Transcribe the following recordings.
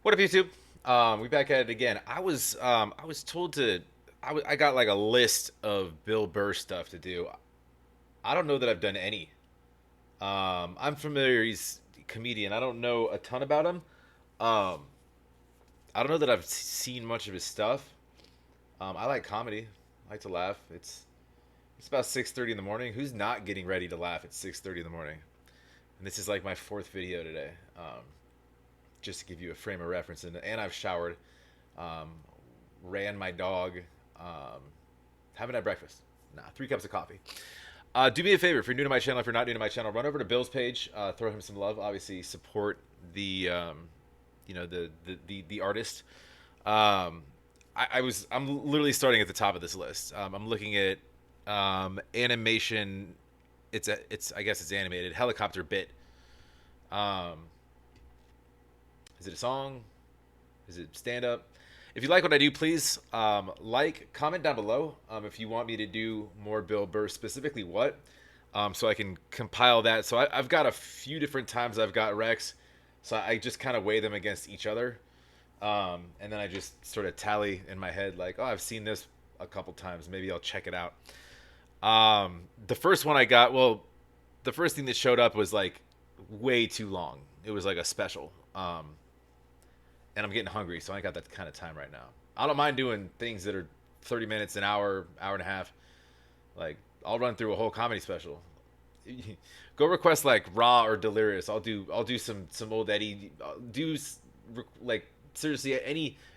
What up, YouTube? We back at it again. I was told to. I got like a list of Bill Burr stuff to do. I don't know that I've done any. I'm familiar. He's a comedian. I don't know a ton about him. Um, I don't know that I've seen much of his stuff. I like comedy. I like to laugh. It's about 6:30 in the morning. Who's not getting ready to laugh at 6:30 in the morning? And this is like my fourth video today. Just to give you a frame of reference. And I've showered, um, ran my dog, um, haven't had breakfast. Nah, 3 cups of coffee. Do me a favor, if you're new to my channel, if you're not new to my channel, run over to Bill's page, throw him some love. Obviously, support the, the artist. I'm literally starting at the top of this list. I'm looking at animation. It's I guess it's animated helicopter bit. Um, Is it a song? Is it stand up? If you like what I do, please comment down below if you want me to do more Bill Burr, specifically what, so I can compile that. So I've got a few different times I've got Rex, so I just kind of weigh them against each other, and then I just sort of tally in my head like, oh, I've seen this a couple times. Maybe I'll check it out. The first one I got, well, the first thing that showed up was like way too long. It was like a special. And I'm getting hungry, so I ain't got that kind of time right now. I don't mind doing things that are 30 minutes, an hour, hour and a half. Like, I'll run through a whole comedy special. Go request like Raw or Delirious. I'll do some old Eddie. Like seriously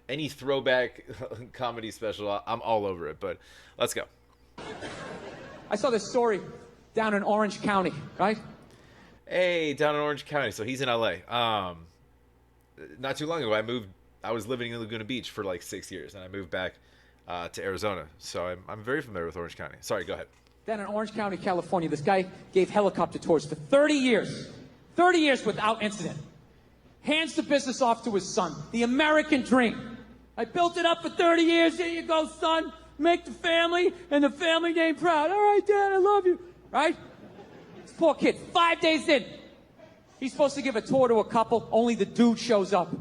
any throwback comedy special. I'm all over it. But let's go. I saw this story down in Orange County, right? Hey, down in Orange County. So he's in LA. Not too long ago, I was living in Laguna Beach for like 6 years, and I moved back to Arizona. So I'm very familiar with Orange County. Sorry, go ahead. Down in Orange County, California, this guy gave helicopter tours for 30 years. 30 years without incident. Hands the business off to his son. The American dream. I built it up for 30 years. Here you go, son. Make the family and the family name proud. All right, Dad, I love you. Right? This poor kid, 5 days in. He's supposed to give a tour to a couple, only the dude shows up.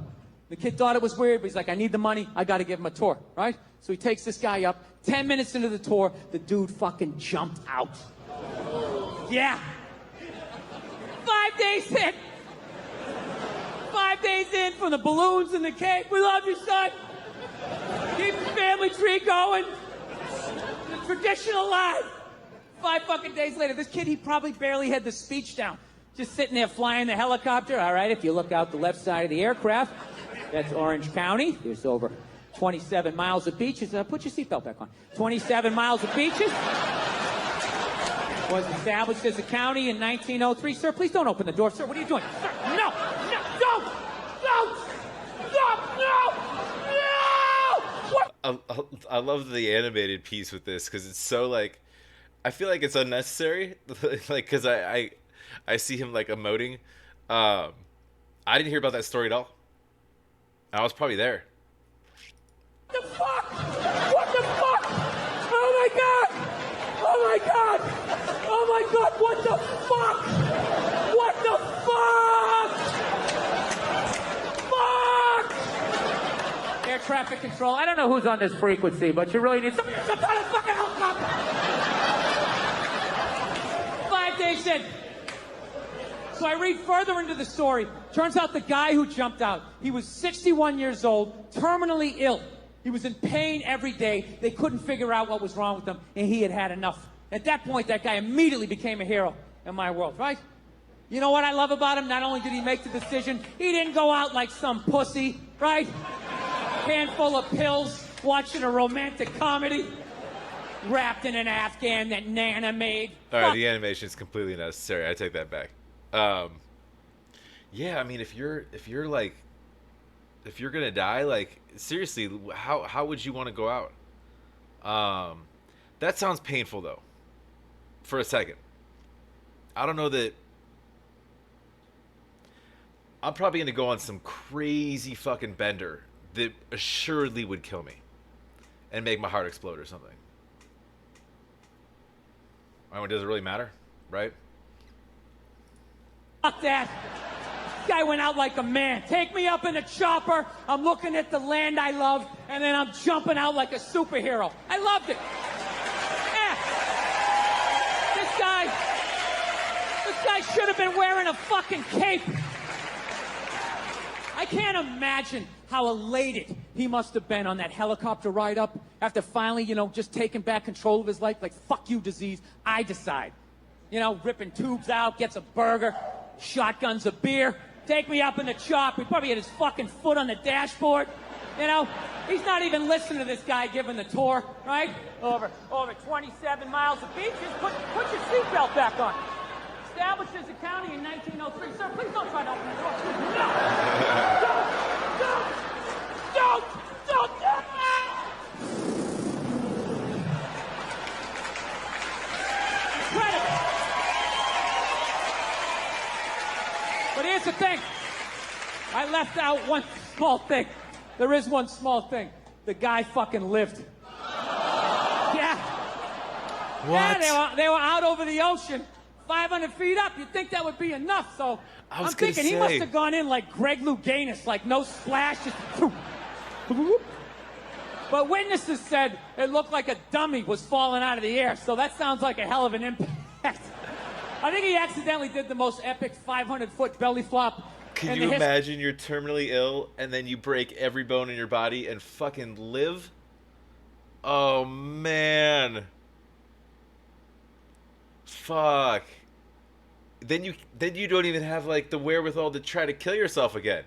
The kid thought it was weird, but he's like, I need the money, I gotta give him a tour, right? So he takes this guy up. 10 minutes into the tour, the dude fucking jumped out. Yeah. 5 days in. 5 days in from the balloons and the cake. We love you, son. Keep the family tree going. The tradition alive. 5 fucking days later, this kid, he probably barely had the speech down. Just sitting there flying the helicopter. All right, if you look out the left side of the aircraft, that's Orange County. There's over 27 miles of beaches. Put your seatbelt back on. 27 miles of beaches. Was established as a county in 1903. Sir, please don't open the door. Sir, what are you doing? Sir, no, don't, stop, no. What? I love the animated piece with this because it's so like, I feel like it's unnecessary. Like, because I see him like emoting. I didn't hear about that story at all. I was probably there. What the fuck? What the fuck? Oh my god! Oh my god! Oh my god! What the fuck? What the fuck? Fuck! Air traffic control. I don't know who's on this frequency, but you really need somebody to jump out of the fucking helicopter. 5 days in. So I read further into the story. Turns out the guy who jumped out, he was 61 years old, terminally ill. He was in pain every day. They couldn't figure out what was wrong with him, and he had had enough. At that point, that guy immediately became a hero in my world, right? You know what I love about him? Not only did he make the decision, he didn't go out like some pussy, right? Handful of pills, watching a romantic comedy, wrapped in an Afghan that Nana made. All right, the animation is completely necessary. I take that back. Yeah, I mean, if you're gonna die, like seriously, how would you want to go out? That sounds painful though. For a second, I don't know that. I'm probably gonna go on some crazy fucking bender that assuredly would kill me and make my heart explode or something. I mean, does it really matter, right? Fuck that. guy went out like a man. Take me up in a chopper. I'm looking at the land I love, and then I'm jumping out like a superhero. I loved it. Yeah. This guy should have been wearing a fucking cape. I can't imagine how elated he must have been on that helicopter ride up after finally, just taking back control of his life. Like, fuck you, disease. I decide. Ripping tubes out, gets a burger, shotguns a beer. Take me up in the chop. He probably had his fucking foot on the dashboard. He's not even listening to this guy giving the tour, right? Over 27 miles of beach. Just put your seatbelt back on. Established as a county in 1903. Sir, please don't try to open the door. No! Don't! Incredible! But here's the thing. I left out one small thing. There is one small thing. The guy fucking lived. Yeah. What? Yeah, they were out over the ocean. 500 feet up, you'd think that would be enough, so I'm thinking he must have gone in like Greg Louganis, like no splash, just But witnesses said it looked like a dummy was falling out of the air, so that sounds like a hell of an impact. I think he accidentally did the most epic 500-foot belly flop. Can you imagine you're terminally ill and then you break every bone in your body and fucking live? Oh, man. Fuck. Then you don't even have like the wherewithal to try to kill yourself again,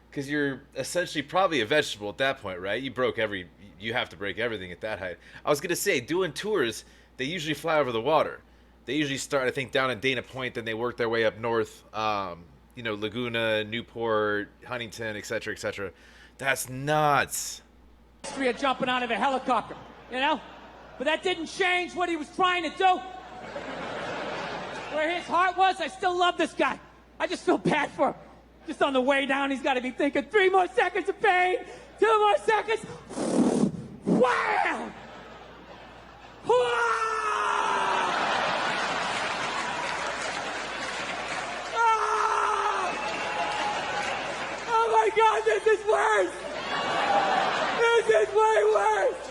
because you're essentially probably a vegetable at that point, right? You have to break everything at that height. I was gonna say, doing tours, they usually fly over the water. They usually start, I think, down in Dana Point, then they work their way up north. Laguna, Newport, Huntington, etc., etc. That's nuts. History of jumping out of a helicopter, but that didn't change what he was trying to do. Where his heart was, I still love this guy. I just feel bad for him. Just on the way down, he's got to be thinking, 3 more seconds of pain, 2 more seconds. Wham! Oh my God, this is worse! This is way worse!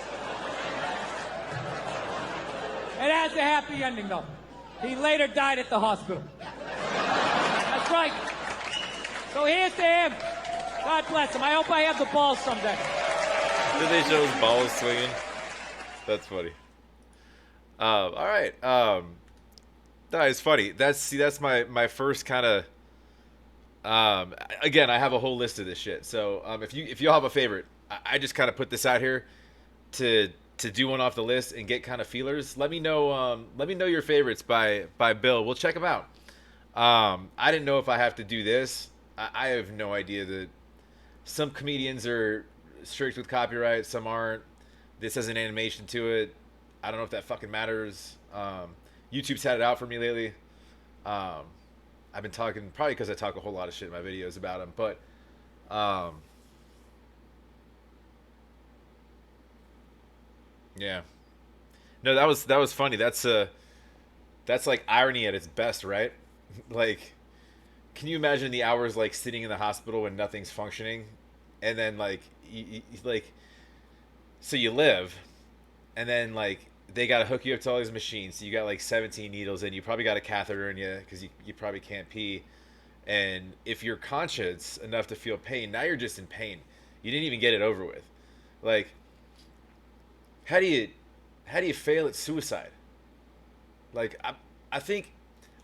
It has a happy ending, though. He later died at the hospital. That's right. So here's to him. God bless him. I hope I have the balls someday. Did they show his balls swinging? That's funny. All right. No, it's funny. That's my first kind of. Again, I have a whole list of this shit. So if y'all have a favorite, I just kind of put this out here to do one off the list and get kind of feelers. Let me know your favorites by Bill. We'll check them out. I didn't know if I have to do this. I have no idea. That some comedians are strict with copyright, some aren't. This has an animation to it. I don't know if that fucking matters. YouTube's had it out for me lately. I've been talking, probably because I talk a whole lot of shit in my videos about them, but yeah. No, that was funny. That's like irony at its best, right? Like, can you imagine the hours like sitting in the hospital when nothing's functioning, and then like so you live, and then like they gotta hook you up to all these machines. So you got like 17 needles in. You probably got a catheter in you because you probably can't pee. And if you're conscious enough to feel pain, now you're just in pain. You didn't even get it over with. Like, how do you fail at suicide? Like, I think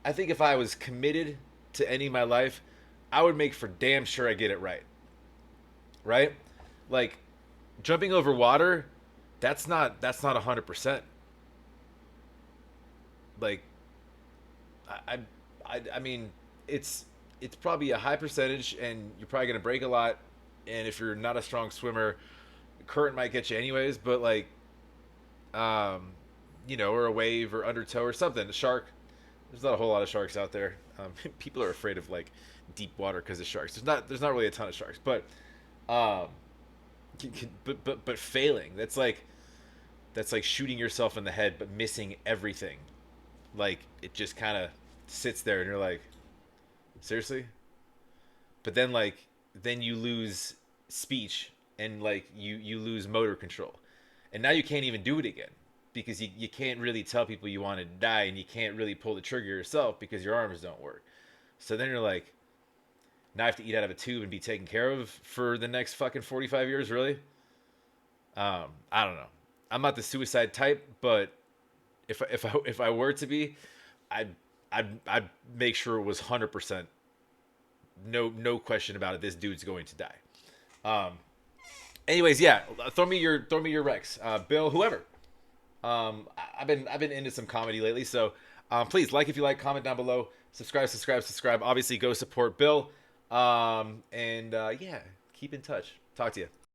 if I was committed to ending my life, I would make for damn sure I get it right. Right? Like, jumping over water, that's not 100%. Like, I mean, it's probably a high percentage, and you're probably gonna break a lot. And if you're not a strong swimmer, the current might get you anyways. But like, or a wave or undertow or something. A shark. There's not a whole lot of sharks out there. People are afraid of like deep water because of sharks. There's not really a ton of sharks, but failing. That's like shooting yourself in the head, but missing everything. Like, it just kind of sits there, and you're like, seriously? but then like then you lose speech and like you lose motor control, and now you can't even do it again because you can't really tell people you want to die, and you can't really pull the trigger yourself because your arms don't work. So then you're like, now I have to eat out of a tube and be taken care of for the next fucking 45 years, really? I don't know. I'm not the suicide type, but if I were to be, I'd I'd make sure it was 100%, no question about it. This dude's going to die. Um, anyways, yeah, throw me your Rex, Bill, whoever. I've been into some comedy lately, so please like if you like, comment down below, subscribe. Obviously, go support Bill, and yeah, keep in touch. Talk to you.